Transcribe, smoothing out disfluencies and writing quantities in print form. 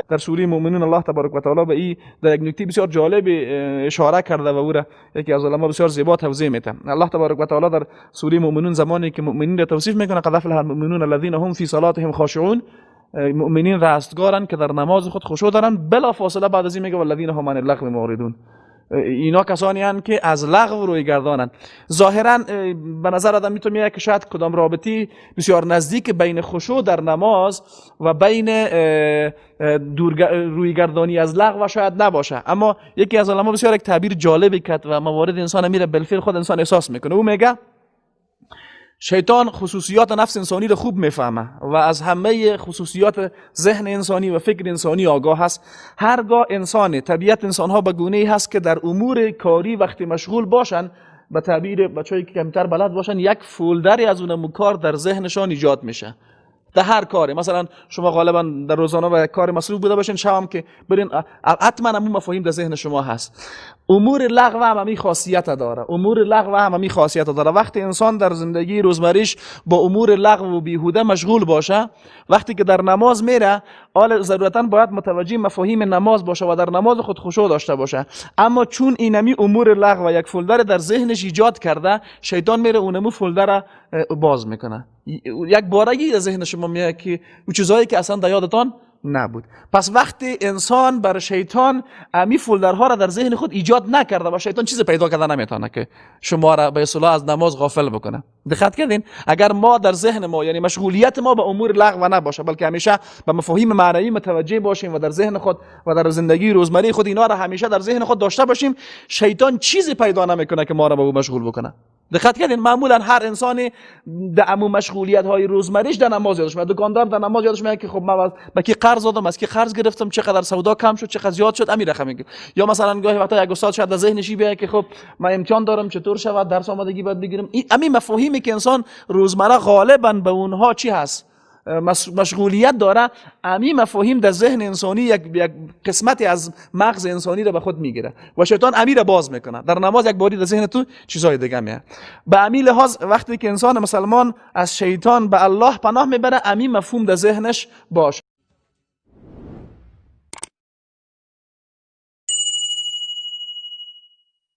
در سوره مؤمنون الله تبارک و تعالی به این در یک نکته بسیار جالب اشاره کرده و او را یکی از علما بسیار زیبا توضیح میده. الله تبارک و تعالی در سوره مؤمنون زمانی که مؤمنین را توصیف میکنه قد افلح المؤمنون الذين هم فی صلاتهم خاشعون، مؤمنین رستگارن که در نماز خود خشوع دارن، بلا فاصله بعد از این میگه والذین هم عن اللغو معرضون، اینا کسانی هستند که از لغو روی گردانند. ظاهرا به نظر آدم میتونه که شاید کدام رابطی بسیار نزدیک بین خشوع در نماز و بین روی گردانی از لغو شاید نباشه، اما یکی از علما بسیار یک تعبیر جالبی کرد و موارد انسان میره بالفعل خود انسان احساس میکنه. او میگه شیطان خصوصیات نفس انسانی رو خوب میفهمه و از همه خصوصیات ذهن انسانی و فکر انسانی آگاه هست. هرگاه انسان، طبیعت انسان ها به گونه‌ای هست که در امور کاری وقتی مشغول باشن، به تعبیر بچه‌ای که کمتر بلد باشن، یک فولدری از اون کار در ذهنشان ایجاد میشه. در هر کاری، مثلا شما غالبا در روزانه و کار مصروف بوده باشین، شام که برین حتما همون مفاهیم در ذهن شما هست. امور لغو هم همین خاصیت داره، امور لغو هم همین خاصیت داره. وقتی انسان در زندگی روزمریش با امور لغو و بیهوده مشغول باشه، وقتی که در نماز میره، حال ضرورتا باید متوجه مفاهیم نماز باشه و در نماز خود خشوع داشته باشه، اما چون اینمی امور لغو یک فولدر در ذهنش ایجاد کرده، شیطان میره اونمو فولدر باز میکنه. یک بارگی در ذهن شما میاد که اون چیزایی که اصلا در یادتان نبود. پس وقتی انسان بر شیطان امی فولدرها را در ذهن خود ایجاد نکرده و شیطان چیز پیدا کرده نمیتونه که شما را به اصطلاح از نماز غافل بکنه. دقت کردین؟ اگر ما در ذهن ما، یعنی مشغولیت ما به امور لغو نباشه، بلکه همیشه به مفاهیم معنوی متوجه باشیم و در ذهن خود و در زندگی روزمره خود اینا را همیشه در ذهن خود داشته باشیم، شیطان چیزی پیدا نمیکنه که ما را به او مشغول بکنه. دقت کردین؟ معمولا هر انسانی در عموم مشغولیت های روزمریش در نماز یادش میاد. دکاندار در نماز یادش میاد که خب من با کی قرض دادم، از کی قرض گرفتم، چقدر سودا کم شد، چقدر زیاد شد، امیر رقم میگه. یا مثلا گاهی وقتا یک استاد شاید در ذهنش بیاد که خب من امتحان دارم، چطور شود درس آمادگی باید بگیرم. همین مفاهیمی که انسان روزمره غالبا به اونها چی هست مشغولیت داره، همین مفاهیم در ذهن انسانی یک قسمتی از مغز انسانی را به خود میگیره و شیطان امیر باز میکنه. در نماز یک باری در ذهن تو چیزای دیگه میاد. به همین لحاظ وقتی که انسان مسلمان از شیطان به الله پناه میبره، همین مفهوم در ذهنش باشه.